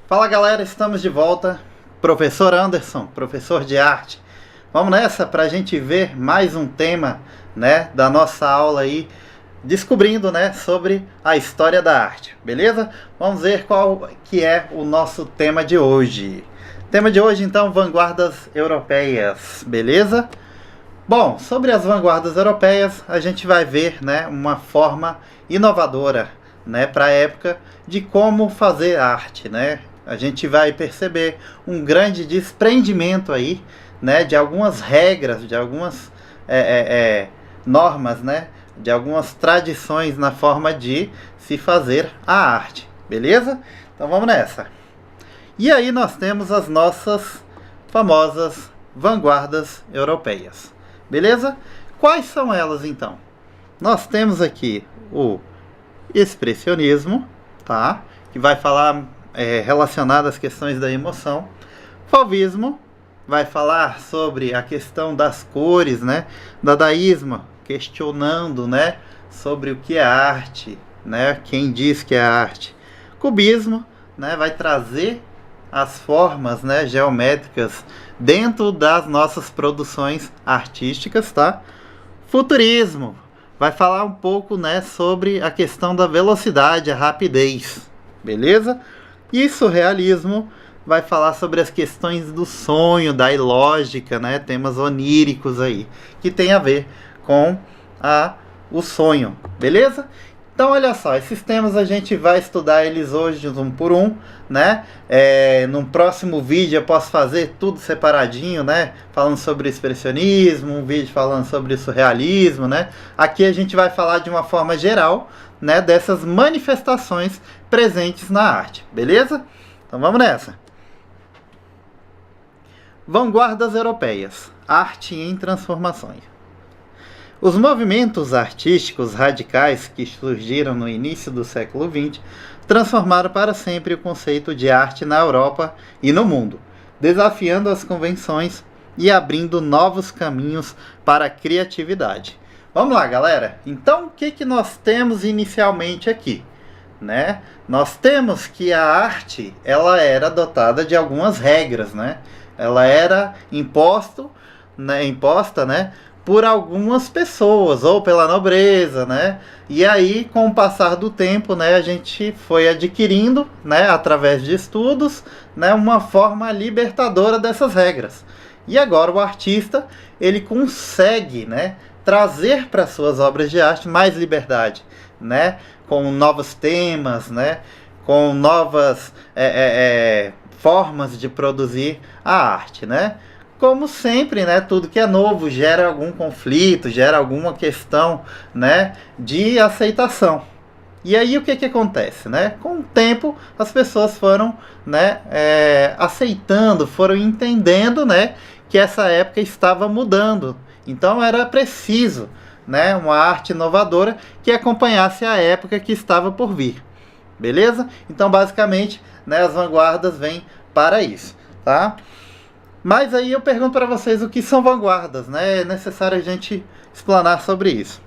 Fala galera, estamos de volta. Professor Anderson, professor de arte. Vamos nessa para a gente ver mais um tema, né, da nossa aula aí, descobrindo, né, sobre a história da arte, beleza? Vamos ver qual que é o nosso tema de hoje. Tema de hoje, então, vanguardas europeias, beleza? Bom, sobre as vanguardas europeias, a gente vai ver, né, uma forma inovadora, né, para a época de como fazer arte, né? A gente vai perceber um grande desprendimento aí, né, de algumas regras, de algumas normas, né, de algumas tradições na forma de se fazer a arte, beleza? Então vamos nessa. E aí nós temos as nossas famosas vanguardas europeias, beleza? Quais são elas então? Nós temos aqui o expressionismo, tá? Que vai falar relacionado às questões da emoção. Fauvismo vai falar sobre a questão das cores, né? Dadaísmo, questionando, né, sobre o que é arte, né? Quem diz que é arte. Cubismo, né, vai trazer as formas, né, geométricas dentro das nossas produções artísticas, tá? Futurismo vai falar um pouco, né, sobre a questão da velocidade, a rapidez, beleza? E surrealismo vai falar sobre as questões do sonho, da ilógica, né, temas oníricos aí, que tem a ver com o sonho, beleza? Então olha só, esses temas a gente vai estudar eles hoje um por um, né? No próximo vídeo eu posso fazer tudo separadinho, né? Falando sobre expressionismo, um vídeo falando sobre surrealismo, né? Aqui a gente vai falar de uma forma geral, né, dessas manifestações presentes na arte, beleza? Então vamos nessa. Vanguardas europeias, arte em transformações. Os movimentos artísticos radicais que surgiram no início do século XX transformaram para sempre o conceito de arte na Europa e no mundo, desafiando as convenções e abrindo novos caminhos para a criatividade. Vamos lá, galera. Então, o que nós temos inicialmente aqui, né? Nós temos que a arte, ela era dotada de algumas regras, né? Ela era imposta, né, por algumas pessoas ou pela nobreza, né? E aí, com o passar do tempo, né, a gente foi adquirindo, né, através de estudos, né, uma forma libertadora dessas regras. E agora o artista, ele consegue, né, trazer para suas obras de arte mais liberdade, né, com novos temas, né, com novas formas de produzir a arte, né? Como sempre, né, tudo que é novo gera algum conflito, gera alguma questão, né, de aceitação. E aí o que acontece, né? Com o tempo as pessoas foram, né, aceitando, foram entendendo, né, que essa época estava mudando. Então era preciso, né, uma arte inovadora que acompanhasse a época que estava por vir. Beleza? Então basicamente, né, as vanguardas vêm para isso, tá? Mas aí eu pergunto para vocês o que são vanguardas, né? É necessário a gente explanar sobre isso.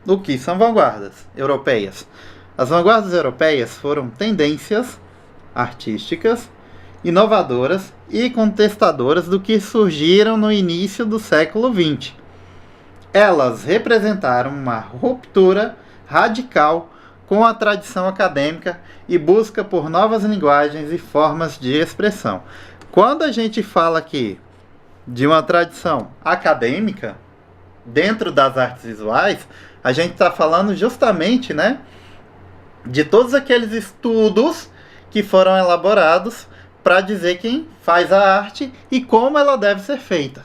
O que são vanguardas europeias? As vanguardas europeias foram tendências artísticas, inovadoras e contestadoras do que surgiram no início do século XX. Elas representaram uma ruptura radical com a tradição acadêmica e busca por novas linguagens e formas de expressão. Quando a gente fala aqui de uma tradição acadêmica, dentro das artes visuais, a gente está falando justamente, né, de todos aqueles estudos que foram elaborados para dizer quem faz a arte e como ela deve ser feita.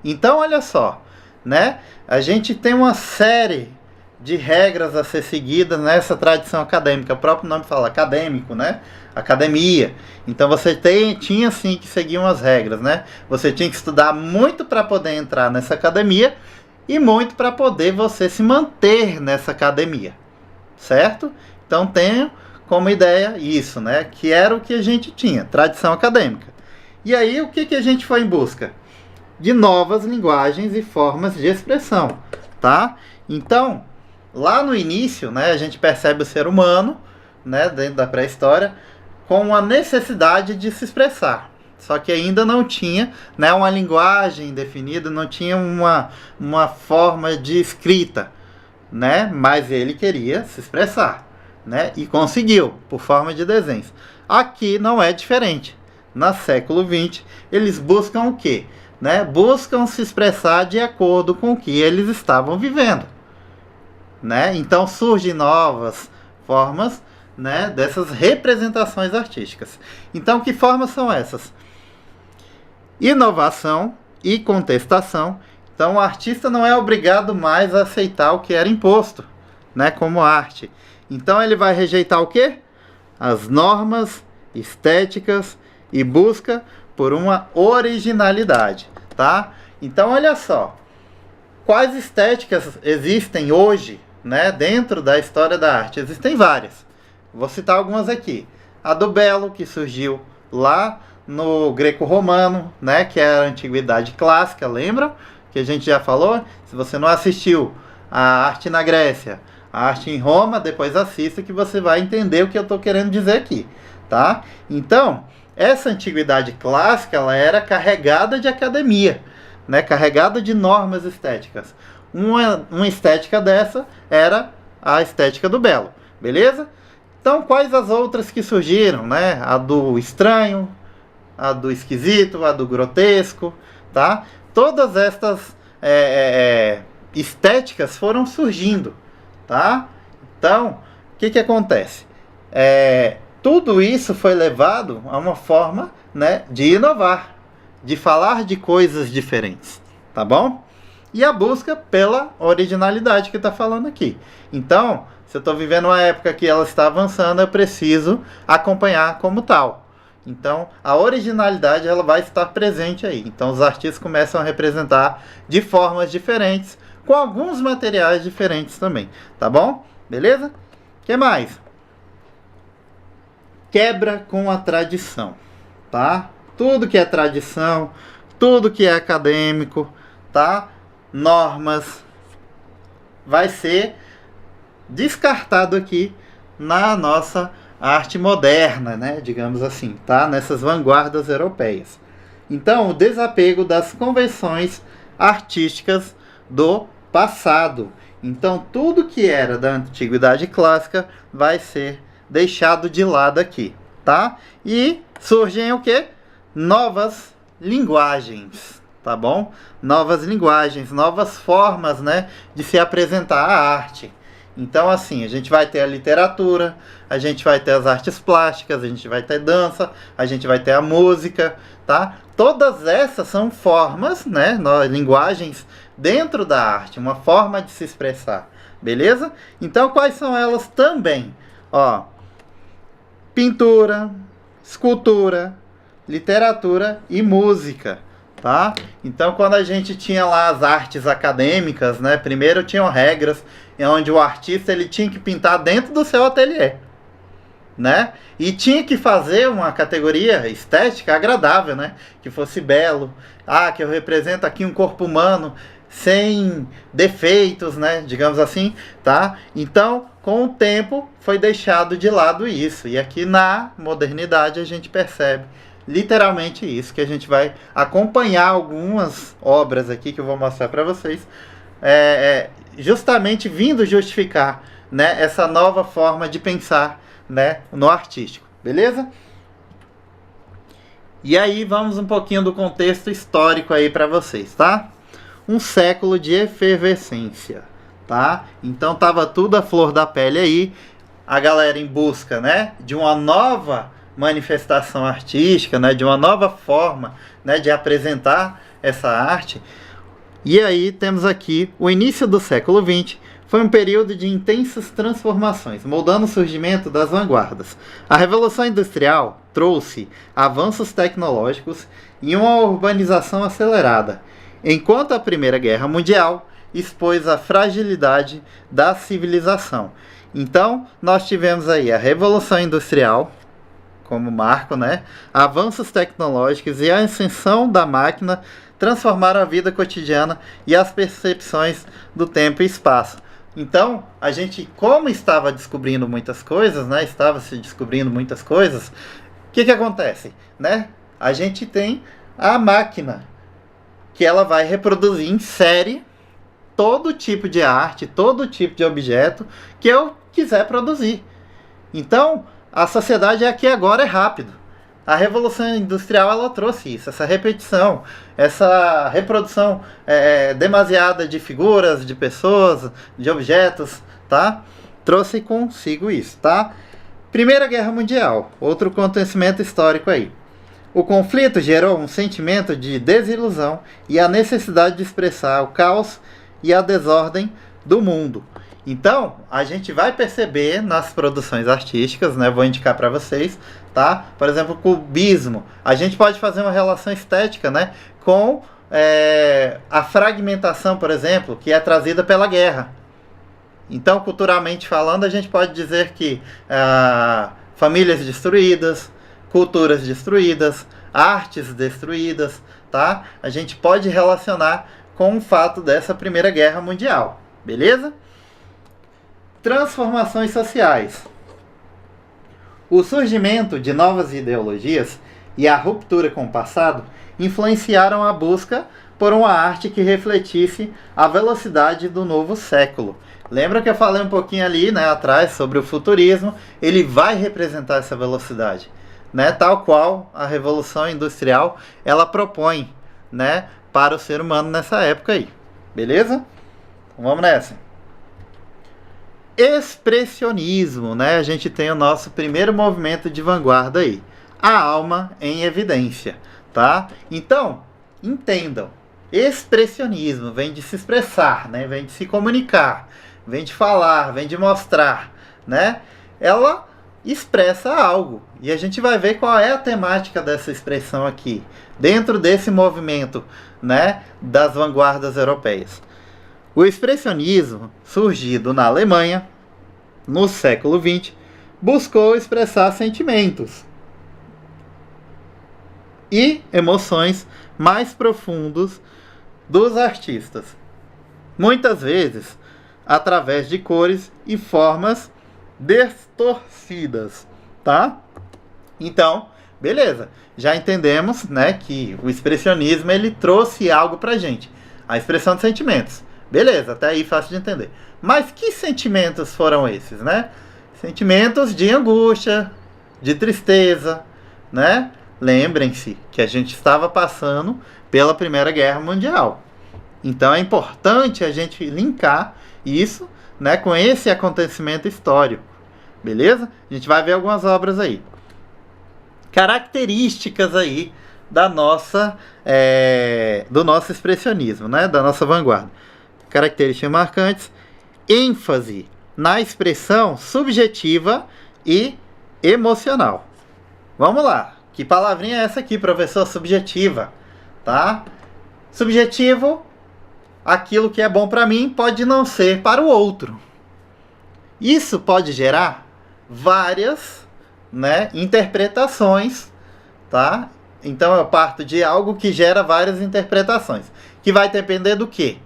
Então, olha só, né, a gente tem uma série de regras a ser seguidas nessa tradição acadêmica. O próprio nome fala acadêmico, né? Academia. Então você tinha sim que seguir umas regras, né? Você tinha que estudar muito para poder entrar nessa academia e muito para poder você se manter nessa academia, certo? Então tenho como ideia isso, né? Que era o que a gente tinha, tradição acadêmica. E aí o que a gente foi em busca? De novas linguagens e formas de expressão, tá? Então, lá no início, né, a gente percebe o ser humano, né, dentro da pré-história, com a necessidade de se expressar. Só que ainda não tinha, né, uma linguagem definida, não tinha uma forma de escrita, né? Mas ele queria se expressar, né? E conseguiu, por forma de desenhos. Aqui não é diferente. No século XX, eles buscam o quê? Né? Buscam se expressar de acordo com o que eles estavam vivendo, né? Então surgem novas formas, né, dessas representações artísticas. Então, que formas são essas? Inovação e contestação. Então, o artista não é obrigado mais a aceitar o que era imposto, né, como arte. Então, ele vai rejeitar o quê? As normas estéticas e busca por uma originalidade, tá? Então, olha só. Quais estéticas existem hoje, né, dentro da história da arte? Existem várias. Vou citar algumas aqui. A do Belo, que surgiu lá no greco-romano, né, que é a antiguidade clássica, lembram? Que a gente já falou. Se você não assistiu a arte na Grécia, a arte em Roma, depois assista que você vai entender o que eu estou querendo dizer aqui, tá? Então, essa antiguidade clássica, ela era carregada de academia, né, carregada de normas estéticas. Uma estética dessa era a estética do Belo, beleza? Então, quais as outras que surgiram, né? A do estranho, a do esquisito, a do grotesco, tá? Todas estas estéticas foram surgindo, tá? Então, o que acontece? Tudo isso foi levado a uma forma, né, de inovar, de falar de coisas diferentes, tá bom? E a busca pela originalidade que está falando aqui. Então, se eu estou vivendo uma época que ela está avançando, eu preciso acompanhar como tal. Então, a originalidade ela vai estar presente aí. Então, os artistas começam a representar de formas diferentes, com alguns materiais diferentes também, tá bom? Beleza? O que mais? Quebra com a tradição, tá? Tudo que é tradição, tudo que é acadêmico, tá? Normas, vai ser descartado aqui na nossa arte moderna, né? Digamos assim, tá? Nessas vanguardas europeias. Então, o desapego das convenções artísticas do passado. Então, tudo que era da antiguidade clássica vai ser deixado de lado aqui, tá? E surgem o quê? Novas linguagens, tá bom? Novas linguagens, novas formas, né, de se apresentar a arte. Então, assim, a gente vai ter a literatura, a gente vai ter as artes plásticas, a gente vai ter dança, a gente vai ter a música, tá? Todas essas são formas, né, linguagens dentro da arte, uma forma de se expressar, beleza? Então, quais são elas também? Ó, pintura, escultura, literatura e música, tá? Então, quando a gente tinha lá as artes acadêmicas, né, primeiro tinham regras onde o artista ele tinha que pintar dentro do seu ateliê, né? E tinha que fazer uma categoria estética agradável, né? Que fosse belo. Ah, que eu represento aqui um corpo humano sem defeitos, né? Digamos assim, tá? Então, com o tempo, foi deixado de lado isso. E aqui na modernidade a gente percebe literalmente isso, que a gente vai acompanhar algumas obras aqui que eu vou mostrar para vocês, justamente vindo justificar, né, essa nova forma de pensar, né, no artístico, beleza? E aí vamos um pouquinho do contexto histórico aí para vocês, tá? Um século de efervescência, tá? Então tava tudo à flor da pele aí, a galera em busca, né, de uma nova manifestação artística, né, de uma nova forma, né, de apresentar essa arte. E aí temos aqui o início do século XX, foi um período de intensas transformações, moldando o surgimento das vanguardas. A Revolução Industrial trouxe avanços tecnológicos e uma urbanização acelerada, enquanto a Primeira Guerra Mundial expôs a fragilidade da civilização. Então, nós tivemos aí a Revolução Industrial como marco, né? Avanços tecnológicos e a ascensão da máquina transformaram a vida cotidiana e as percepções do tempo e espaço. Então, a gente, como estava descobrindo muitas coisas, né? Estava se descobrindo muitas coisas. O que acontece, né? A gente tem a máquina que ela vai reproduzir em série todo tipo de arte, todo tipo de objeto que eu quiser produzir. Então, a sociedade aqui agora é rápido. A Revolução Industrial ela trouxe isso, essa repetição, essa reprodução demasiada de figuras, de pessoas, de objetos, tá? Trouxe consigo isso, tá? Primeira Guerra Mundial, outro acontecimento histórico aí. O conflito gerou um sentimento de desilusão e a necessidade de expressar o caos e a desordem do mundo. Então, a gente vai perceber nas produções artísticas, né? Vou indicar para vocês, tá? Por exemplo, o cubismo. A gente pode fazer uma relação estética, né? Com a fragmentação, por exemplo, que é trazida pela guerra. Então, culturalmente falando, a gente pode dizer que famílias destruídas, culturas destruídas, artes destruídas, tá? A gente pode relacionar com o fato dessa Primeira Guerra Mundial, beleza? Transformações sociais. O surgimento de novas ideologias e a ruptura com o passado influenciaram a busca por uma arte que refletisse a velocidade do novo século. Lembra que eu falei um pouquinho ali, né, atrás sobre o futurismo? Ele vai representar essa velocidade, né, tal qual a Revolução Industrial ela propõe, né, para o ser humano nessa época aí. Beleza? Então, vamos nessa. Expressionismo, né? A gente tem o nosso primeiro movimento de vanguarda aí. A alma em evidência, tá? Então, entendam. Expressionismo vem de se expressar, né? Vem de se comunicar, vem de falar, vem de mostrar, né? Ela expressa algo. E a gente vai ver qual é a temática dessa expressão aqui, dentro desse movimento, né, das vanguardas europeias. O expressionismo, surgido na Alemanha, no século XX, buscou expressar sentimentos e emoções mais profundos dos artistas, muitas vezes através de cores e formas distorcidas, tá? Então, beleza, já entendemos, né, que o expressionismo ele trouxe algo pra gente, a expressão de sentimentos. Beleza, até aí fácil de entender. Mas que sentimentos foram esses, né? Sentimentos de angústia, de tristeza, né? Lembrem-se que a gente estava passando pela Primeira Guerra Mundial. Então é importante a gente linkar isso, né, com esse acontecimento histórico. Beleza? A gente vai ver algumas obras aí. Características aí da nossa, do nosso expressionismo, né? Da nossa vanguarda. Características marcantes: ênfase na expressão subjetiva e emocional. Vamos lá. Que palavrinha é essa aqui, professor? Subjetiva, tá? Subjetivo, aquilo que é bom para mim pode não ser para o outro. Isso pode gerar várias, né, interpretações, tá? Então eu parto de algo que gera várias interpretações, que vai depender do quê?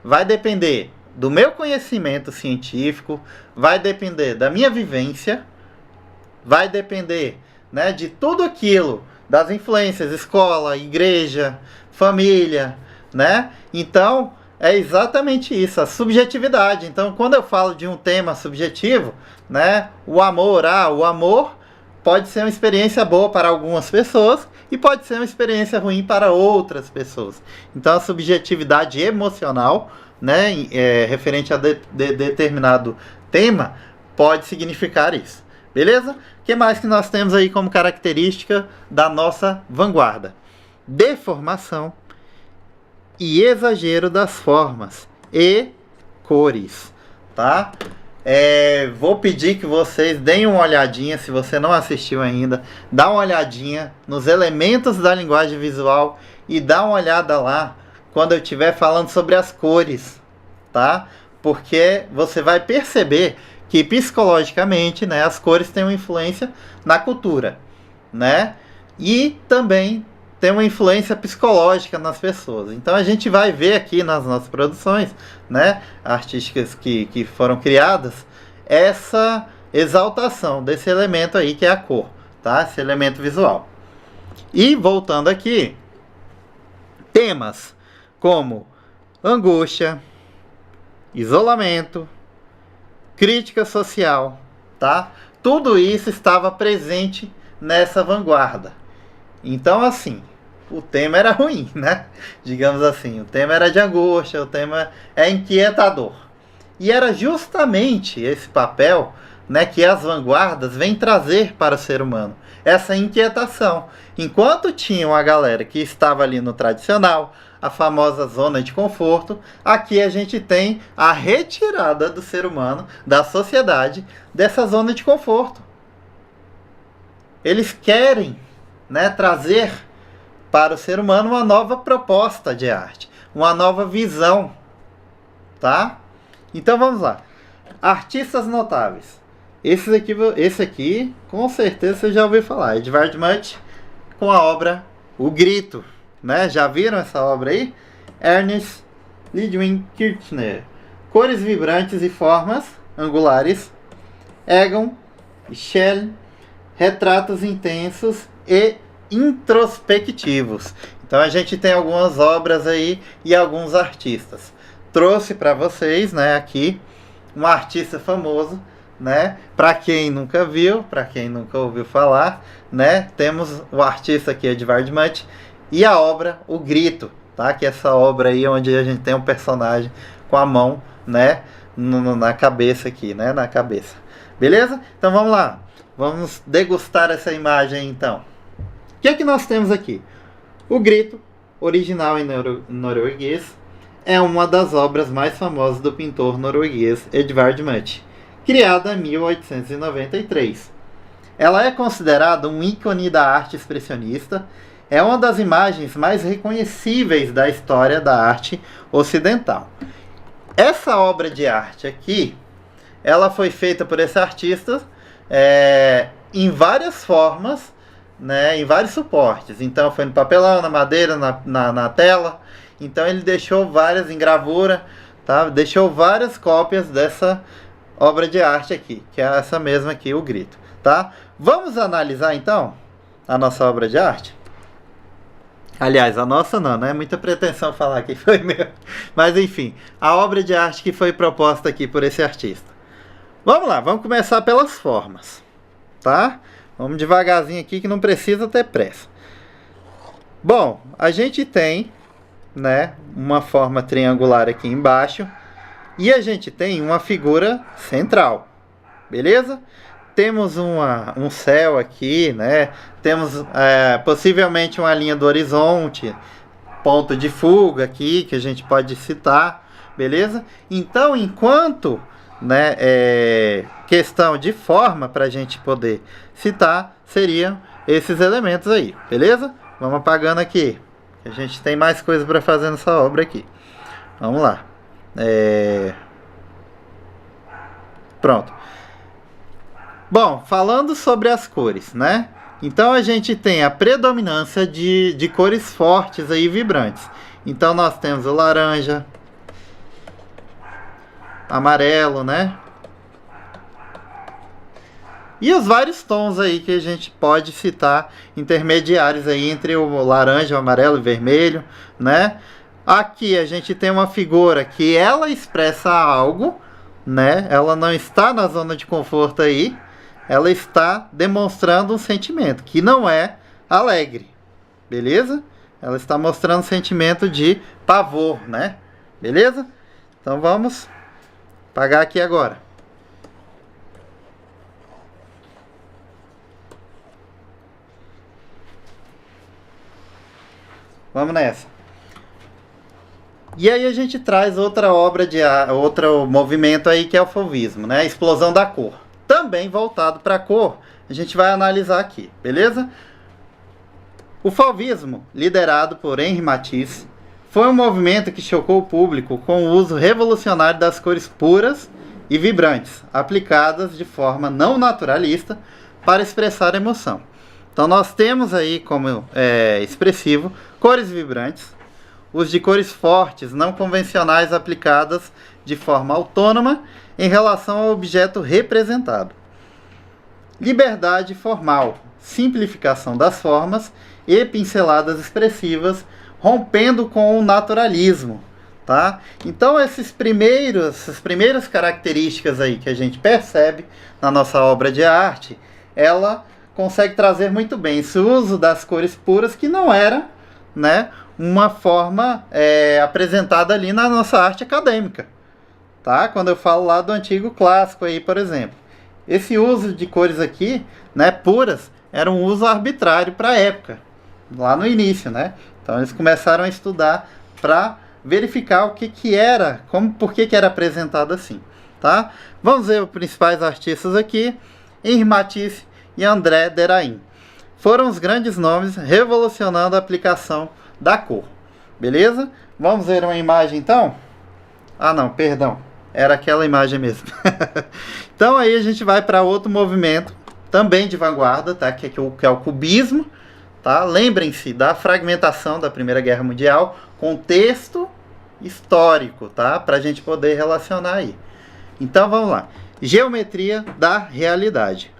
Vai depender do meu conhecimento científico, vai depender da minha vivência, vai depender, né, de tudo aquilo, das influências, escola, igreja, família, né? Então, é exatamente isso, a subjetividade. Então, quando eu falo de um tema subjetivo, né, o amor pode ser uma experiência boa para algumas pessoas e pode ser uma experiência ruim para outras pessoas. Então, a subjetividade emocional, né, referente a determinado tema, pode significar isso. Beleza? O que mais que nós temos aí como característica da nossa vanguarda? Deformação e exagero das formas e cores, tá? Vou pedir que vocês deem uma olhadinha, se você não assistiu ainda, dá uma olhadinha nos elementos da linguagem visual e dá uma olhada lá quando eu estiver falando sobre as cores, tá? Porque você vai perceber que psicologicamente, né, as cores têm uma influência na cultura, né? E também tem uma influência psicológica nas pessoas. Então a gente vai ver aqui nas nossas produções, né, artísticas que foram criadas, essa exaltação desse elemento aí que é a cor, tá? Esse elemento visual. E voltando aqui, temas como angústia, isolamento, crítica social, tá? Tudo isso estava presente nessa vanguarda. Então, assim, o tema era ruim, né? Digamos assim, o tema era de angústia, o tema é inquietador. E era justamente esse papel, né, que as vanguardas vêm trazer para o ser humano, essa inquietação. Enquanto tinha uma galera que estava ali no tradicional, a famosa zona de conforto, aqui a gente tem a retirada do ser humano, da sociedade, dessa zona de conforto. Eles querem, né, trazer para o ser humano uma nova proposta de arte, uma nova visão, tá? Então vamos lá. Artistas notáveis. Esse aqui, com certeza você já ouviu falar. Edvard Munch, com a obra O Grito, né? Já viram essa obra aí? Ernest Ludwig Kirchner. Cores vibrantes e formas angulares. Egon Schiele. Retratos intensos e introspectivos. Então a gente tem algumas obras aí e alguns artistas. Trouxe para vocês, né, aqui um artista famoso, né? Para quem nunca viu, para quem nunca ouviu falar, né? Temos o artista aqui, Edvard Munch, e a obra O Grito, tá? Que é essa obra aí onde a gente tem um personagem com a mão, né, na cabeça aqui, né, na cabeça. Beleza? Então vamos lá. Vamos degustar essa imagem então. O que é que nós temos aqui? O Grito, original em norueguês, é uma das obras mais famosas do pintor norueguês Edvard Munch, criada em 1893. Ela é considerada um ícone da arte expressionista, é uma das imagens mais reconhecíveis da história da arte ocidental. Essa obra de arte aqui, ela foi feita por esse artista em várias formas, né, em vários suportes. Então foi no papelão, na madeira, na tela. Então ele deixou várias em gravura, tá? Deixou várias cópias dessa obra de arte aqui, que é essa mesma aqui, O Grito, tá? Vamos analisar então a nossa obra de arte? Aliás, a nossa não é muita pretensão falar que foi meu. Mas enfim, a obra de arte que foi proposta aqui por esse artista. Vamos lá, vamos começar pelas formas, tá? Vamos devagarzinho aqui que não precisa ter pressa. Bom, a gente tem, né, uma forma triangular aqui embaixo e a gente tem uma figura central, beleza? Temos um céu aqui, né? Temos possivelmente uma linha do horizonte, ponto de fuga aqui que a gente pode citar, beleza? Então, enquanto, né, questão de forma para a gente poder citar, seriam esses elementos aí, beleza? Vamos apagando aqui. A gente tem mais coisa para fazer nessa obra aqui. Vamos lá. Pronto. Bom, falando sobre as cores, né? Então a gente tem a predominância de cores fortes aí, vibrantes. Então nós temos o laranja, amarelo, né? E os vários tons aí que a gente pode citar, intermediários aí entre o laranja, o amarelo e o vermelho, né? Aqui a gente tem uma figura que ela expressa algo, né? Ela não está na zona de conforto aí, ela está demonstrando um sentimento que não é alegre, beleza? Ela está mostrando um sentimento de pavor, né? Beleza? Então vamos apagar aqui agora. Vamos nessa. E aí a gente traz outra obra outro movimento aí que é o fauvismo, né? A explosão da cor. Também voltado para a cor, a gente vai analisar aqui, beleza? O fauvismo, liderado por Henri Matisse, foi um movimento que chocou o público com o uso revolucionário das cores puras e vibrantes, aplicadas de forma não naturalista para expressar emoção. Então nós temos aí como expressivo cores vibrantes, os de cores fortes, não convencionais aplicadas de forma autônoma em relação ao objeto representado. Liberdade formal, simplificação das formas e pinceladas expressivas, rompendo com o naturalismo, tá? Então essas primeiras características aí que a gente percebe na nossa obra de arte, ela consegue trazer muito bem esse uso das cores puras que não era, né, uma forma apresentada ali na nossa arte acadêmica, tá? Quando eu falo lá do antigo clássico aí, por exemplo, esse uso de cores aqui, né, puras, era um uso arbitrário para a época, lá no início, né? Então eles começaram a estudar para verificar o que era, por que era apresentado assim, tá? Vamos ver os principais artistas aqui: Henri Matisse e André Derain. Foram os grandes nomes revolucionando a aplicação da cor. Beleza? Vamos ver uma imagem então? Ah não, perdão. Era aquela imagem mesmo. Então aí a gente vai para outro movimento, também de vanguarda, tá? Que é o cubismo. Tá? Lembrem-se da fragmentação da Primeira Guerra Mundial, contexto histórico, tá? Para a gente poder relacionar aí. Então vamos lá. Geometria da realidade.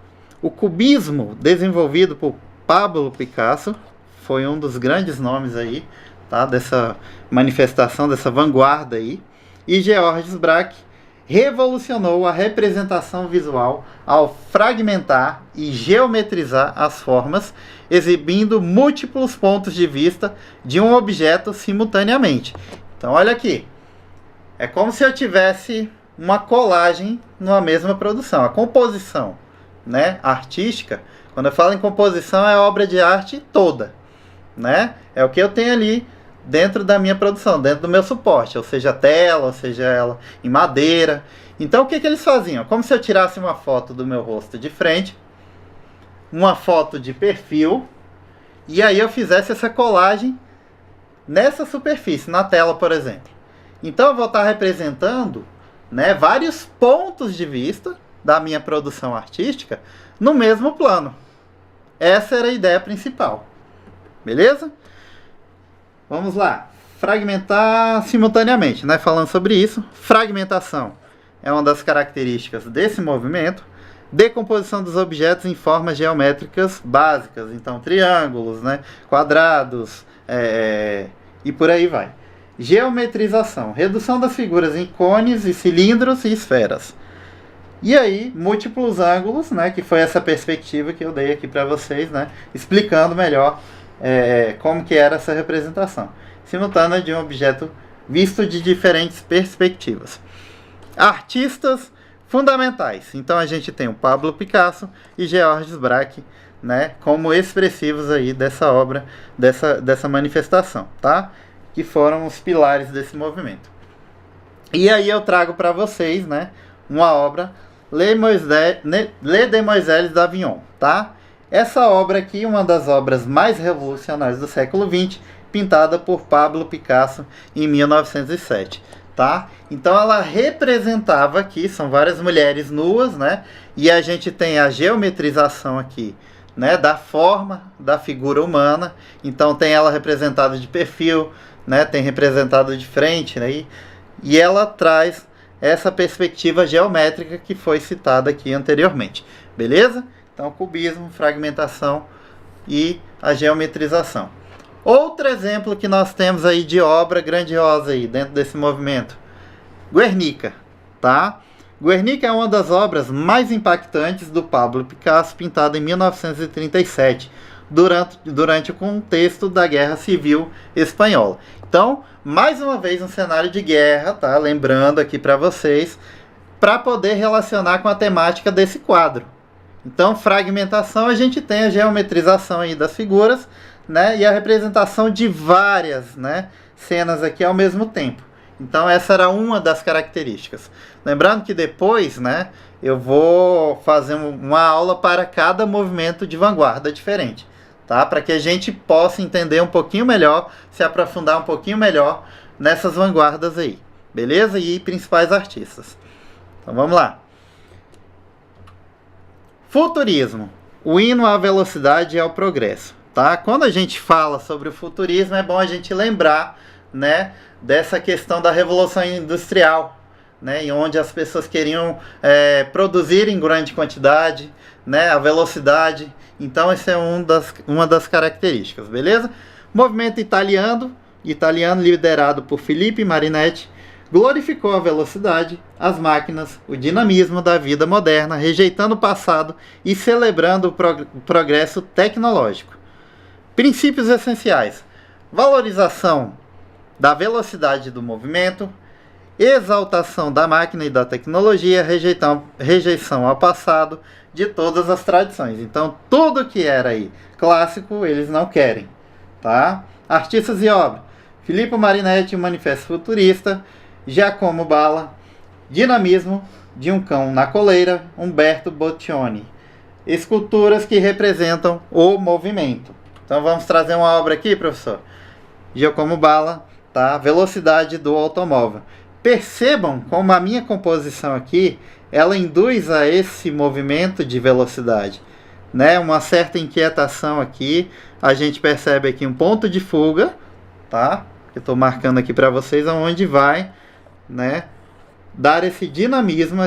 O cubismo, desenvolvido por Pablo Picasso, foi um dos grandes nomes aí, tá? Dessa manifestação, dessa vanguarda aí. E Georges Braque revolucionou a representação visual ao fragmentar e geometrizar as formas, exibindo múltiplos pontos de vista de um objeto simultaneamente. Então olha aqui, é como se eu tivesse uma colagem numa mesma produção. A composição, né, artística, quando eu falo em composição, é a obra de arte toda, né? É o que eu tenho ali dentro da minha produção, dentro do meu suporte, ou seja, tela, ou seja, ela em madeira. Então o que eles faziam? Como se eu tirasse uma foto do meu rosto de frente, uma foto de perfil, e aí eu fizesse essa colagem nessa superfície, na tela, por exemplo. Então eu vou estar representando, né, vários pontos de vista da minha produção artística no mesmo plano. Essa era a ideia principal. Beleza? Vamos lá. Fragmentar simultaneamente, né? Falando sobre isso, fragmentação é uma das características desse movimento. Decomposição dos objetos em formas geométricas básicas, então triângulos, né? Quadrados, e por aí vai. Geometrização, redução das figuras em cones e cilindros e esferas. E aí, múltiplos ângulos, né? Que foi essa perspectiva que eu dei aqui para vocês, né? Explicando melhor como que era essa representação simultânea de um objeto visto de diferentes perspectivas. Artistas fundamentais. Então a gente tem o Pablo Picasso e Georges Braque, né, como expressivos aí dessa obra, dessa manifestação, tá? Que foram os pilares desse movimento. E aí eu trago para vocês, né, uma obra, Le Demoiselles d'Avignon, tá? Essa obra aqui, uma das obras mais revolucionárias do século XX, pintada por Pablo Picasso em 1907, tá? Então ela representava aqui, são várias mulheres nuas, né? E a gente tem a geometrização aqui, né, da forma da figura humana. Então tem ela representada de perfil, né? Tem representada de frente, né? E ela traz essa perspectiva geométrica que foi citada aqui anteriormente, beleza? Então, cubismo, fragmentação e a geometrização. Outro exemplo que nós temos aí de obra grandiosa aí dentro desse movimento, Guernica, tá? Guernica é uma das obras mais impactantes do Pablo Picasso, pintada em 1937, durante o contexto da Guerra Civil Espanhola. Então, mais uma vez um cenário de guerra, tá? Lembrando aqui para vocês, para poder relacionar com a temática desse quadro. Então, fragmentação, a gente tem a geometrização aí das figuras, né, e a representação de várias, né, cenas aqui ao mesmo tempo. Então, essa era uma das características. Lembrando que depois, né, eu vou fazer uma aula para cada movimento de vanguarda diferente, tá? Para que a gente possa entender um pouquinho melhor, se aprofundar um pouquinho melhor nessas vanguardas aí, beleza? E principais artistas. Então, vamos lá. Futurismo. o hino à velocidade e ao progresso, tá? Quando a gente fala sobre o futurismo, é bom a gente lembrar, né, dessa questão da Revolução Industrial, né, em onde as pessoas queriam produzir em grande quantidade, né, a velocidade. Então, essa é uma das características, beleza? Movimento italiano liderado por Filippo Marinetti, glorificou a velocidade, as máquinas, o dinamismo da vida moderna, rejeitando o passado e celebrando o progresso tecnológico. Princípios essenciais: valorização da velocidade do movimento, exaltação da máquina e da tecnologia, rejeição ao passado de todas as tradições. Então, tudo que era aí clássico, eles não querem, tá? Artistas e obra: Filippo Marinetti, o Manifesto Futurista; Giacomo Balla, Dinamismo de um Cão na Coleira; Umberto Boccioni, esculturas que representam o movimento. Então vamos trazer uma obra aqui, professor. Giacomo Balla, tá? Velocidade do automóvel. Percebam como a minha composição aqui, ela induz a esse movimento de velocidade, né? Uma certa inquietação aqui. A gente percebe aqui um ponto de fuga, tá? Eu estou marcando aqui para vocês aonde vai, né, dar esse dinamismo,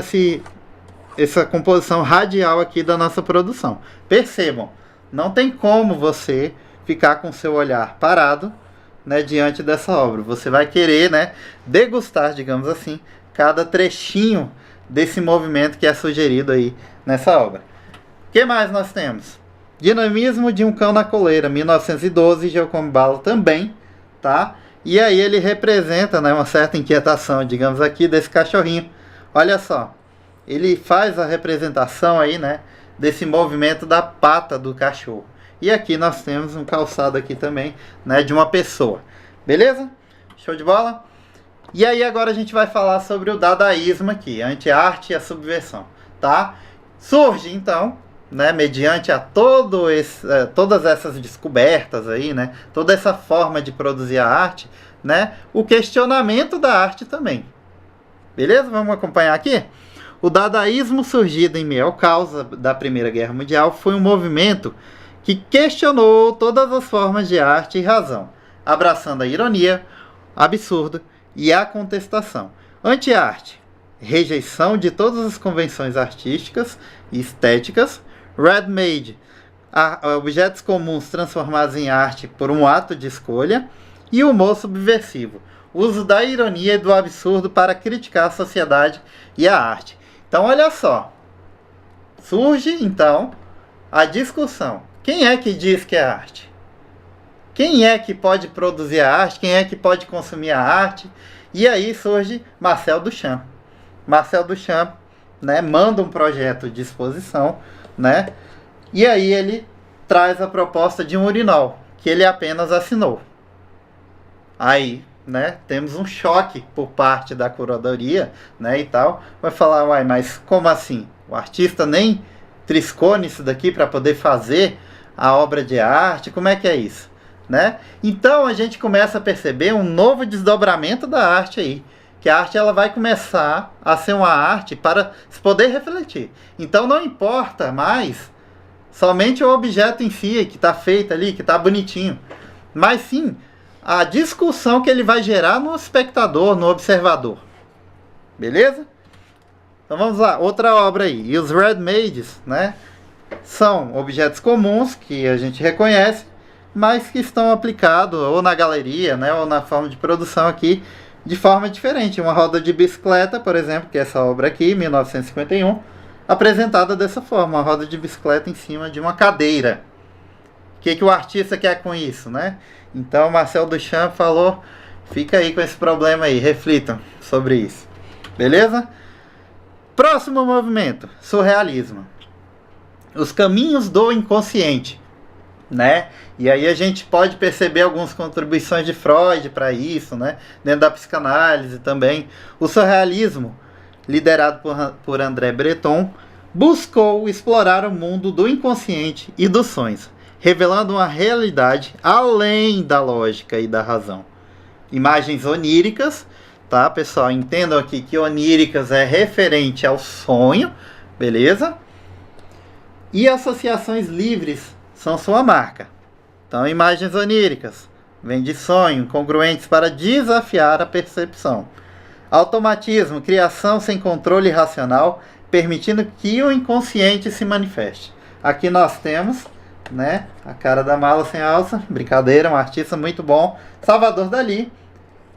essa composição radial aqui da nossa produção. Percebam, não tem como você ficar com seu olhar parado, né, diante dessa obra. Você vai querer, né, degustar, digamos assim, cada trechinho desse movimento que é sugerido aí nessa obra. O que mais nós temos? Dinamismo de um Cão na Coleira, 1912, Giacomo Balla também, tá? E aí ele representa, né, uma certa inquietação, digamos aqui, desse cachorrinho. Olha só, ele faz a representação aí, né, desse movimento da pata do cachorro. E aqui nós temos um calçado aqui também, né, de uma pessoa. Beleza? Show de bola? E aí agora a gente vai falar sobre o dadaísmo aqui, a anti-arte e a subversão, tá? Surge então, né, mediante a todas essas descobertas aí, né, toda essa forma de produzir a arte, né, o questionamento da arte também. Beleza? Vamos acompanhar aqui? O dadaísmo, surgido em meio ao caos da Primeira Guerra Mundial, foi um movimento que questionou todas as formas de arte e razão, abraçando a ironia, absurdo e a contestação. Anti-arte: rejeição de todas as convenções artísticas e estéticas. Ready-made: objetos comuns transformados em arte por um ato de escolha. E humor subversivo: uso da ironia e do absurdo para criticar a sociedade e a arte. Então olha só, surge então a discussão: quem é que diz que é arte? Quem é que pode produzir a arte? Quem é que pode consumir a arte? E aí surge Marcel Duchamp. Marcel Duchamp, né, manda um projeto de exposição, né, e aí ele traz a proposta de um urinol, que ele apenas assinou. Aí, né, temos um choque por parte da curadoria, né, e tal. Vai falar: uai, mas como assim? O artista nem triscou nisso daqui para poder fazer a obra de arte? Como é que é isso, né? Então a gente começa a perceber um novo desdobramento da arte aí, que a arte ela vai começar a ser uma arte para se poder refletir. Então não importa mais somente o objeto em si, que está feito ali, que está bonitinho, mas sim a discussão que ele vai gerar no espectador, no observador. Beleza? Então vamos lá, outra obra aí. E os ready-mades, né, são objetos comuns que a gente reconhece, mas que estão aplicados ou na galeria, né, ou na forma de produção aqui de forma diferente. Uma roda de bicicleta, por exemplo, que é essa obra aqui, 1951, apresentada dessa forma, uma roda de bicicleta em cima de uma cadeira. O que o artista quer com isso, né? Então Marcel Duchamp falou: fica aí com esse problema aí, reflitam sobre isso. Beleza? Próximo movimento: surrealismo. Os caminhos do inconsciente, né? E aí a gente pode perceber algumas contribuições de Freud para isso, né, dentro da psicanálise também. O surrealismo, liderado por André Breton, buscou explorar o mundo do inconsciente e dos sonhos, revelando uma realidade além da lógica e da razão. Imagens oníricas, tá, pessoal? Entendam aqui que oníricas é referente ao sonho, beleza? E associações livres são sua marca. Então, imagens oníricas, vem de sonho, congruentes para desafiar a percepção. Automatismo, criação sem controle racional, permitindo que o inconsciente se manifeste. Aqui nós temos, né, a cara da mala sem alça, brincadeira, um artista muito bom, Salvador Dalí,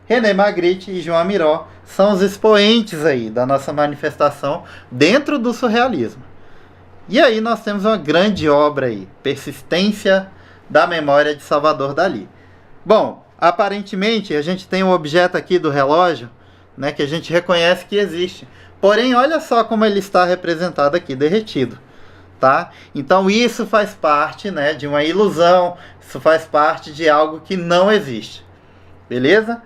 René Magritte e João Miró são os expoentes aí da nossa manifestação dentro do surrealismo. E aí nós temos uma grande obra aí, Persistência da Memória de Salvador Dalí. Bom, aparentemente a gente tem um objeto aqui do relógio, né, que a gente reconhece que existe. Porém, olha só como ele está representado aqui, derretido. Tá? Então isso faz parte, né, de uma ilusão, isso faz parte de algo que não existe. Beleza?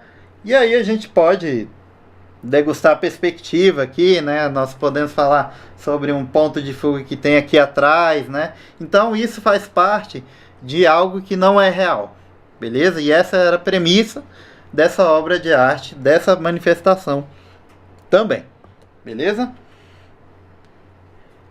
E aí a gente pode degustar a perspectiva aqui, né? Nós podemos falar sobre um ponto de fuga que tem aqui atrás, né? Então isso faz parte de algo que não é real. Beleza? E essa era a premissa dessa obra de arte, dessa manifestação também. Beleza?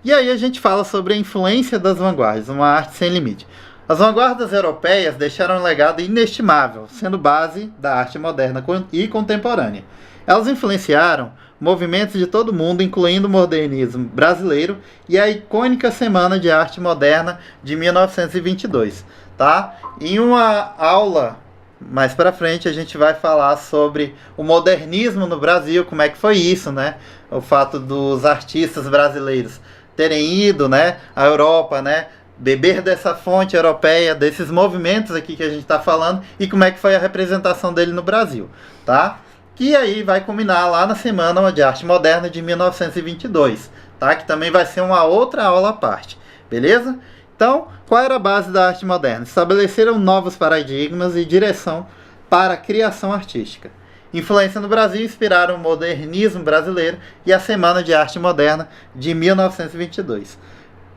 E aí a gente fala sobre a influência das vanguardas, uma arte sem limite. As vanguardas europeias deixaram um legado inestimável, sendo base da arte moderna e contemporânea. Elas influenciaram movimentos de todo o mundo, incluindo o modernismo brasileiro e a icônica Semana de Arte Moderna de 1922. Tá? Em uma aula mais para frente a gente vai falar sobre o modernismo no Brasil, como é que foi isso, né? O fato dos artistas brasileiros terem ido, né, à Europa, né, beber dessa fonte europeia, desses movimentos aqui que a gente está falando, e como é que foi a representação dele no Brasil, tá? Que aí vai culminar lá na Semana de Arte Moderna de 1922, tá? Que também vai ser uma outra aula à parte, beleza? Então, qual era a base da arte moderna? Estabeleceram novos paradigmas e direção para a criação artística. Influência no Brasil inspiraram o modernismo brasileiro e a Semana de Arte Moderna de 1922.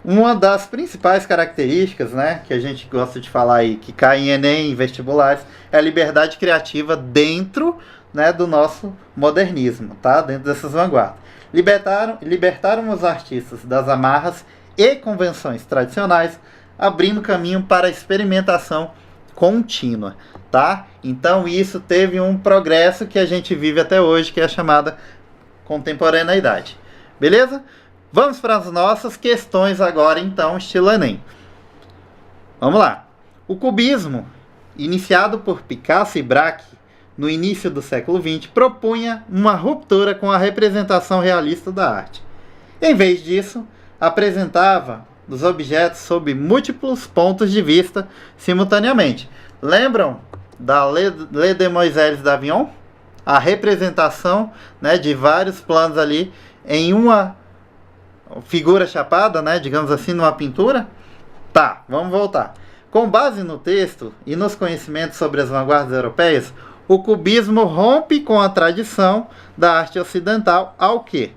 Uma das principais características, né, que a gente gosta de falar aí, que cai em Enem, em vestibulares, é a liberdade criativa dentro, né, do nosso modernismo, tá? Dentro dessas vanguardas. Libertaram os artistas das amarras e convenções tradicionais, abrindo caminho para a experimentação contínua, tá? Então isso teve um progresso que a gente vive até hoje, que é a chamada contemporaneidade. Beleza? Vamos para as nossas questões agora, então, estilo Enem. Vamos lá. O cubismo, iniciado por Picasso e Braque no início do século XX, propunha uma ruptura com a representação realista da arte. Em vez disso, apresentava os objetos sob múltiplos pontos de vista simultaneamente. Lembram da Le Demoiselles d'Avignon? A representação, né, de vários planos ali em uma figura chapada, né, digamos assim, numa pintura? Tá, vamos voltar. Com base no texto e nos conhecimentos sobre as vanguardas europeias, o cubismo rompe com a tradição da arte ocidental ao quê?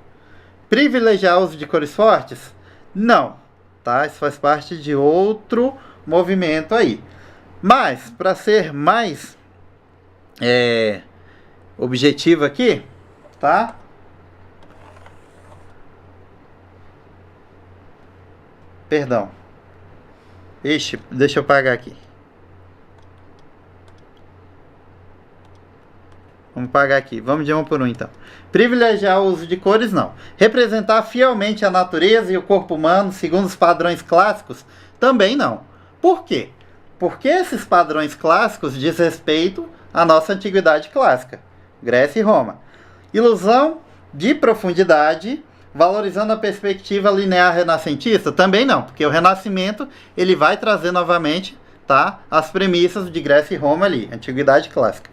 Privilegiar o uso de cores fortes? Não, tá? Isso faz parte de outro movimento aí. Mas, para ser mais objetivo aqui, tá? Perdão. Ixi, deixa eu apagar aqui. Vamos apagar aqui. Vamos de um por um, então. Privilegiar o uso de cores, não. Representar fielmente a natureza e o corpo humano segundo os padrões clássicos, também não. Por quê? Porque esses padrões clássicos diz respeito à nossa antiguidade clássica, Grécia e Roma. Ilusão de profundidade, valorizando a perspectiva linear renascentista? Também não, porque o Renascimento ele vai trazer novamente, tá, as premissas de Grécia e Roma ali, antiguidade clássica.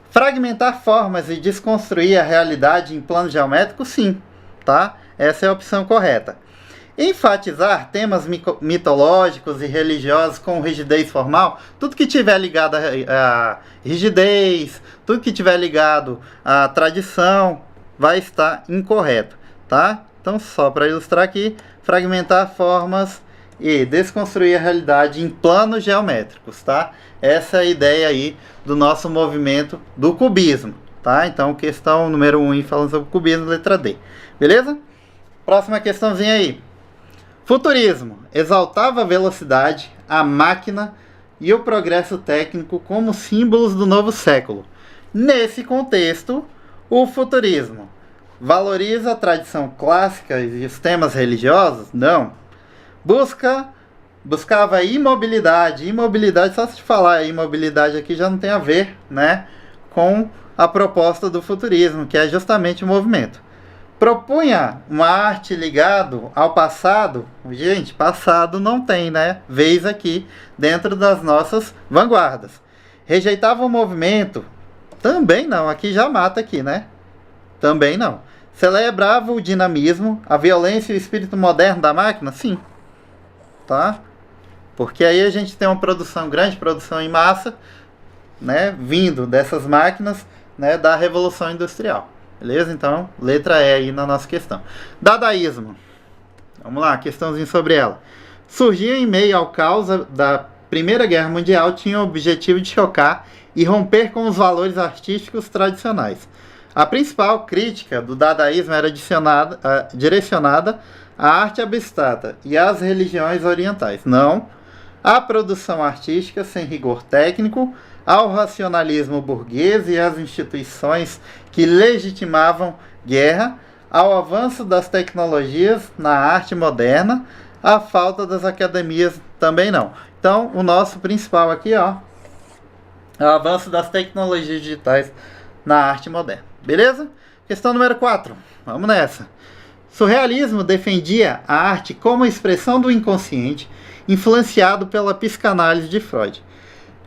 Fragmentar formas e desconstruir a realidade em plano geométrico? Sim, tá? Essa é a opção correta. Enfatizar temas mitológicos e religiosos com rigidez formal? Tudo que tiver ligado a rigidez, tudo que tiver ligado à tradição, vai estar incorreto, tá? Então, só para ilustrar aqui, fragmentar formas e desconstruir a realidade em planos geométricos, tá? Essa é a ideia aí do nosso movimento do cubismo, tá? Então, questão número 1 falando sobre o cubismo, letra D. Beleza? Próxima questãozinha aí. Futurismo exaltava a velocidade, a máquina e o progresso técnico como símbolos do novo século. Nesse contexto, o futurismo valoriza a tradição clássica e os temas religiosos? Não. Buscava imobilidade. Imobilidade, só se te falar imobilidade aqui já não tem a ver, né, com a proposta do futurismo, que é justamente o movimento. Propunha uma arte ligado ao passado. Gente, passado não tem, né? Vez aqui dentro das nossas vanguardas. Rejeitava o movimento. Também não, aqui já mata aqui, né? Também não. Celebrava o dinamismo, a violência e o espírito moderno da máquina? Sim. Tá? Porque aí a gente tem uma produção, grande produção em massa, né? Vindo dessas máquinas, né? Da Revolução Industrial. Beleza? Então, letra E aí na nossa questão. Dadaísmo. Vamos lá, questãozinha sobre ela. Surgiu em meio ao caos da Primeira Guerra Mundial, tinha o objetivo de chocar e romper com os valores artísticos tradicionais. A principal crítica do dadaísmo era direcionada à arte abstrata e às religiões orientais. Não à produção artística sem rigor técnico, ao racionalismo burguês e às instituições que legitimavam guerra, ao avanço das tecnologias na arte moderna, à falta das academias também não. Então, o nosso principal aqui, ó, é o avanço das tecnologias digitais na arte moderna. Beleza? Questão número 4. Vamos nessa. Surrealismo defendia a arte como expressão do inconsciente, influenciado pela psicanálise de Freud.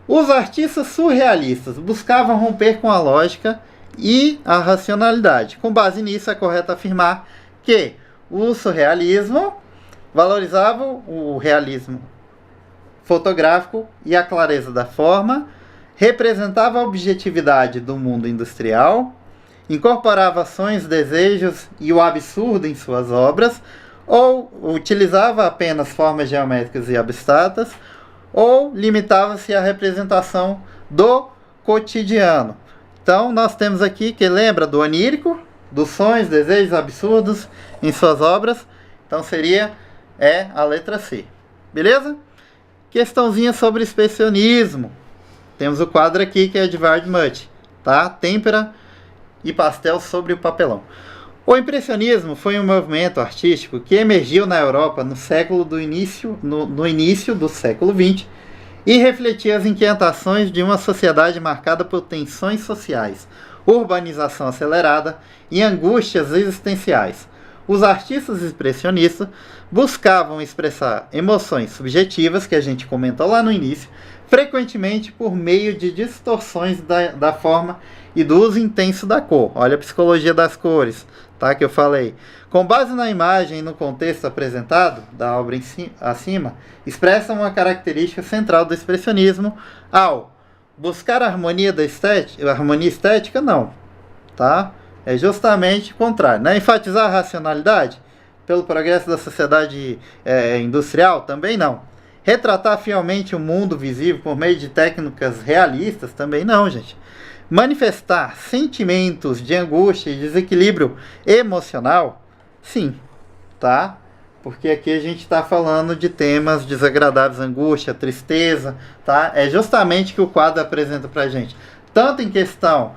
Os artistas surrealistas buscavam romper com a lógica e a racionalidade. Com base nisso, é correto afirmar que o surrealismo valorizava o realismo fotográfico e a clareza da forma, representava a objetividade do mundo industrial, incorporava ações, desejos e o absurdo em suas obras, ou utilizava apenas formas geométricas e abstratas, ou limitava-se à representação do cotidiano. Então, nós temos aqui, que lembra do onírico, dos sonhos, desejos absurdos em suas obras. Então, seria a letra C. Beleza? Questãozinha sobre expressionismo. Temos o quadro aqui, que é de Edvard Munch, tá? Têmpera e pastel sobre o papelão. O impressionismo foi um movimento artístico que emergiu na Europa no início do século XX e refletia as inquietações de uma sociedade marcada por tensões sociais, urbanização acelerada e angústias existenciais. Os artistas expressionistas buscavam expressar emoções subjetivas, que a gente comentou lá no início, frequentemente por meio de distorções da forma e do uso intenso da cor. Olha a psicologia das cores, tá, que eu falei. Com base na imagem e no contexto apresentado da obra acima, expressam uma característica central do expressionismo ao buscar a harmonia estética, não, tá? É justamente o contrário, né? Enfatizar a racionalidade pelo progresso da sociedade industrial, também não. Retratar fielmente o mundo visível por meio de técnicas realistas, também não, gente. Manifestar sentimentos de angústia e desequilíbrio emocional, sim, tá? Porque aqui a gente está falando de temas desagradáveis, angústia, tristeza, tá? É justamente o que o quadro apresenta pra gente. Tanto em questão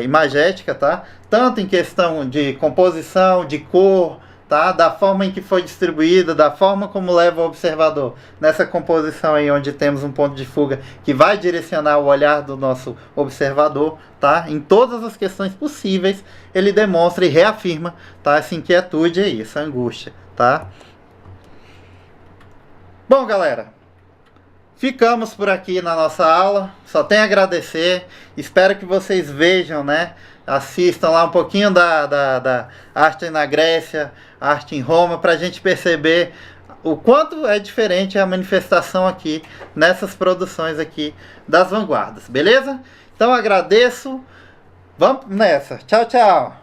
imagética, tá? Tanto em questão de composição, de cor, tá? Da forma em que foi distribuída, da forma como leva o observador nessa composição aí, onde temos um ponto de fuga que vai direcionar o olhar do nosso observador, tá? Em todas as questões possíveis, ele demonstra e reafirma, tá? Essa inquietude aí, essa angústia, tá? Bom, galera, ficamos por aqui na nossa aula. Só tenho a agradecer. Espero que vocês vejam, né? Assistam lá um pouquinho da arte na Grécia, arte em Roma, para a gente perceber o quanto é diferente a manifestação aqui nessas produções aqui das vanguardas, beleza? Então agradeço. Vamos nessa. Tchau, tchau.